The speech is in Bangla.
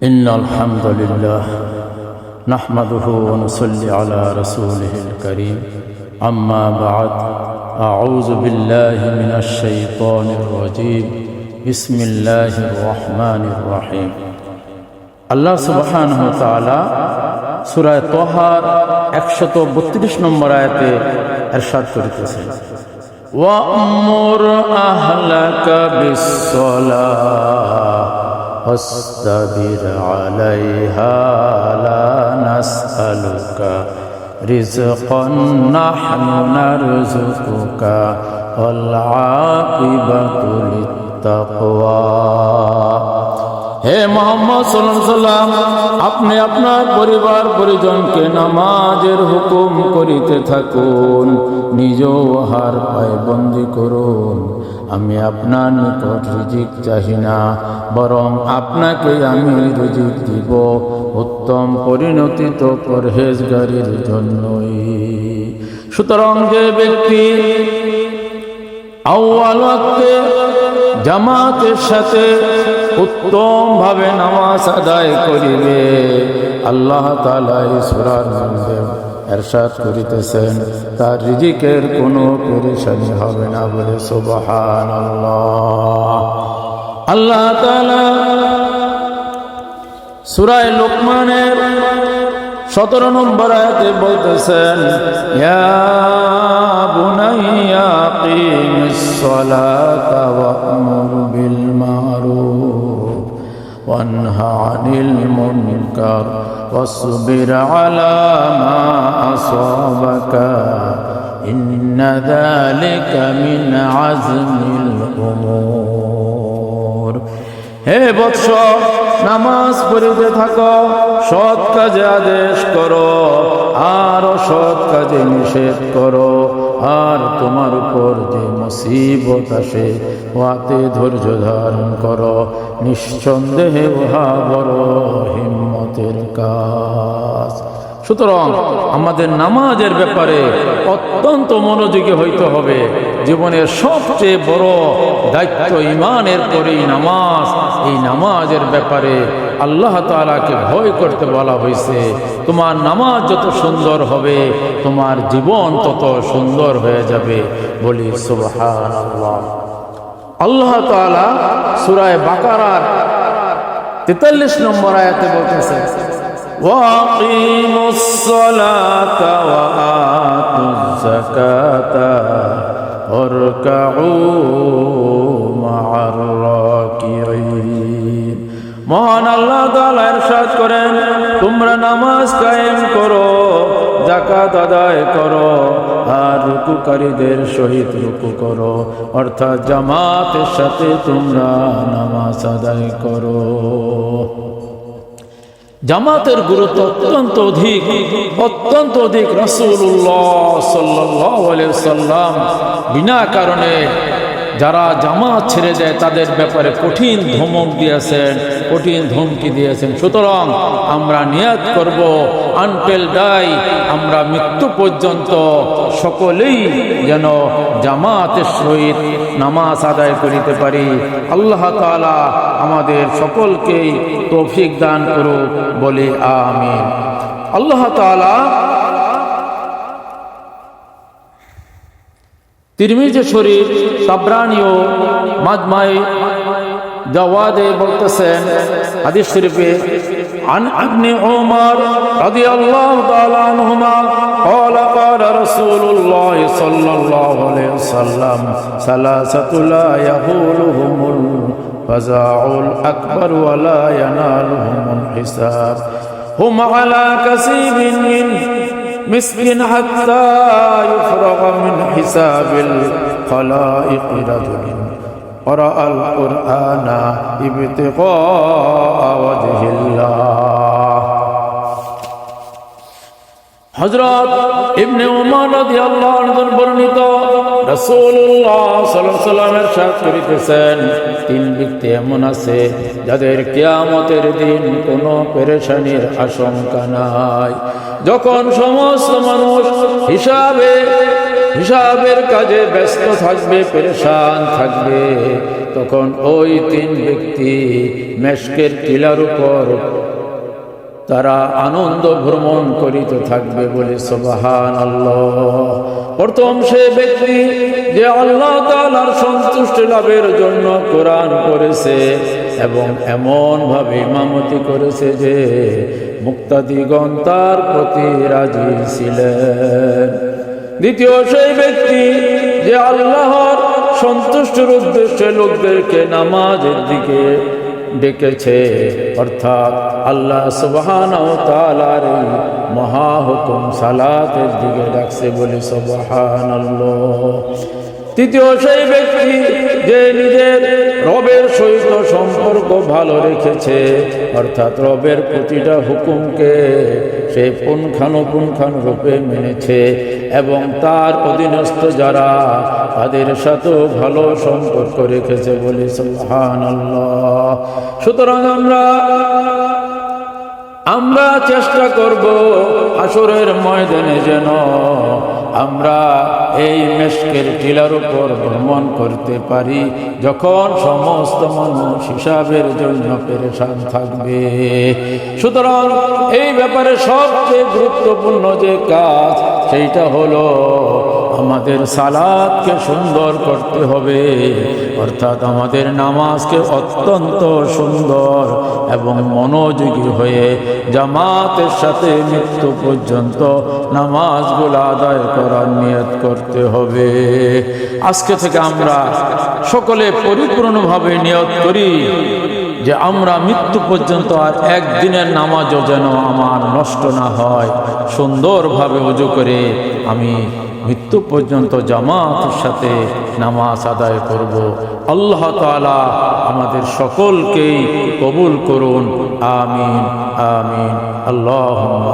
إن الحمد لله نحمده ونصلي على رسوله الكريم أما بعد أعوذ بالله من الشيطان الرجيم بسم الله الرحمن الرحيم আল্লাহ সুবহানাহু ওয়া তাআলা সূরা তাহার 132 নম্বর আয়াতে ইরশাদ করিতেছেন ওয়া'মুর আহলাকা বিস-সালাহ ওয়াসতাবির আলাইহা লা নাসআলুকা রিজকান নাহনু নারযুকুকা ওয়াল আকিবাতু লিত-তাকওয়া। হে মুহাম্মদ সাল্লাল্লাহু আলাইহি ওয়াসাল্লাম, আপনি আপনার পরিবার পরিজনকে নামাজের হুকুম করিতে থাকুন, নিজেও আহার পায়বন্দি করুন। আমি আপনার নিকট রিজিক চাহি না, বরং আপনাকে আমি রিজিক দিব। উত্তম পরিণতি তো পরহেজগারীর জন্যই। সুতরাং যে ব্যক্তি আউয়াল ওয়াক্তে জামাতের সাথে উত্তম ভাবে নামাজ আদায় করিবে, আল্লাহ তাআলা সূরার মধ্যে ইরশাদ করিতেছেন তার রিজিকের কোনো পেরেশানি হবে না। বলে সুবহানাল্লাহ। আল্লাহ তাআলা সূরা লুকমানের 17 নম্বর আয়াতে বলতেছেন ইয়া বুনাইয়া আকিমিস সালাতা ওয়া'মুর বিল মা'রুফ ওয়ানহা আনিল মুনকার ওয়াসবির আলা মা আসাবাকা ইন্না যালিকা মিন আজমিল উমুর। হে বৎস, নামাজ পড়িতে থাকো, সৎ কাজে আদেশ করো আর অসৎ কাজে নিষেধ করো। আর তোমার উপর যে মুসিবত আসে ওয়াতে ধৈর্য ধারণ করো, নিঃসন্দেহে উহা বড় হিম্মতের কাজ। সুতরাং আমাদের নামাজের ব্যাপারে অত্যন্ত মনোযোগী হইতে হবে। জীবনের সবচেয়ে বড় দায়িত্ব ঈমানের পরেই নামাজ। এই নামাজের ব্যাপারে আল্লাহ তাআলাকে ভয় করতে বলা হয়েছে। তোমার নামাজ যত সুন্দর হবে, তোমার জীবন তত সুন্দর হয়ে যাবে। বলি সুবহানাল্লাহ। আল্লাহ তাআলা সূরা বাকারার 43 নম্বর আয়াতে বলতেছেন ওয়াকিমুস সালাতা ওয়া আতুজ যাকাতা ওয়ারকাউ মা'আর রাকিঈন। মহান আল্লাহ তাআলা ইরশাদ করেন, তোমরা নামাজ কায়েম করো, যাকাত আদায় করো, আর রুকুকারীদের সহিত রুকু করো, অর্থাৎ জামাতের সাথে তোমরা নামাজ আদায় করো। জামাতের গুরুত্ব অত্যন্ত অধিক। রাসূলুল্লাহ সাল্লাল্লাহু আলাইহি ওয়াসাল্লাম বিনা কারণে যারা জামাত ছেড়ে দেয় তাদের ব্যাপারে কঠিন ধমকি দিয়েছেন। সুতরাং আমরা নিয়ত করব আনটিল ডাই, আমরা মৃত্যু পর্যন্ত সকলেই যেন জামাতের সহিত নামাজ আদায় করিতে পারি। আল্লাহ তাআলা আমাদের সকলকেই তৌফিক দান করুক। বলি আমিন। আল্লাহ তাআলা তিরমিজি শরীফ, তাবরানী ও মাজমায়ে জাওয়াদে বলতেছেন হাদিস শরীফে আন ইবনে উমর রাদিয়াল্লাহু তাআলা আনহুমা قال قال رسول الله صلى الله عليه وسلم ثلاثة لا يهولهم الفزع الأكبر ولا ينالهم الحساب هم على كسيب من مسك حتى يفرغ من حساب الخلائق رجل قرأ القرآن ابتغاء وجه الله। হযরত ইবনে উমর রাদিয়াল্লাহু আনহু বর্ণিত রাসূলুল্লাহ সাল্লাল্লাহু আলাইহি ওয়াসাল্লাম ইরশাদ করিতেছেন, তিন ব্যক্তি এমন আছে যাদের কিয়ামতের দিন কোনো পেরেশানির আশঙ্কা নাই। যখন সমস্ত মানুষ হিসাবের কাজে ব্যস্ত থাকবে, পেরেশান থাকবে, তখন ওই তিন ব্যক্তি মেশকের টিলার উপর তারা আনন্দ ভ্রমণ করিতে থাকবে বলে সুবহানাল্লাহ। প্রথম সে ব্যক্তি যে আল্লাহ তাআলার সন্তুষ্টি লাভের জন্য কোরআন পড়েছে এবং এমন ভাবে ইমামতি করেছে যে মুক্তাদিগণ তার প্রতি রাজি ছিলেন। দ্বিতীয় সেই ব্যক্তি যে আল্লাহর সন্তুষ্টির উদ্দেশ্যে লোকদেরকে নামাজের দিকে ডেকেছে, অর্থাৎ আল্লাহ সুবহানাহু ওয়া তাআলার মহা হুকুম সালাতের দিকে ডাকছে বলে সুবহানাল্লাহ। তৃতীয় সেই ব্যক্তি যে নিজের রবের সহিত সম্পর্ক ভালো রেখেছে, অর্থাৎ রবের প্রতিটা হুকুমকে সে পুঙ্খানুপুঙ্খানুরূপে মেনেছে এবং তার অধীনস্থ যারা তাদের সাথেও ভালো সম্পর্ক রেখেছে বলে সুবহানাল্লাহ। সুতরাং আমরা চেষ্টা করব হাসরের ময়দানে যেন আমরা এই মেশকের টিলার উপর ভ্রমণ করতে পারি, যখন সমস্ত মানুষ হিসাবের জন্য পেরেশান থাকবে। সুতরাং এই ব্যাপারে সবচেয়ে গুরুত্বপূর্ণ যে কাজ সেইটা হলো আমাদের সালাতকে সুন্দর করতে হবে, অর্থাৎ আমাদের নামাজকে অত্যন্ত সুন্দর এবং মনোযোগী হয়ে জামাতের সাথে মৃত্যু পর্যন্ত নামাজগুলো আদায় করার নিয়ত করতে হবে। আজকে থেকে আমরা সকলে পরিপূর্ণভাবে নিয়ত করি যে আমরা মৃত্যু পর্যন্ত আর একদিনের নামাজও যেন আমার নষ্ট না হয়, সুন্দরভাবে ওযু করে আমি মৃত্যু পর্যন্ত জামাতের সাথে নামাজ আদায় করব। আল্লাহ তাআলা আমাদের সকলকেই কবুল করুন। আমিন আমিন। আল্লাহুম্মা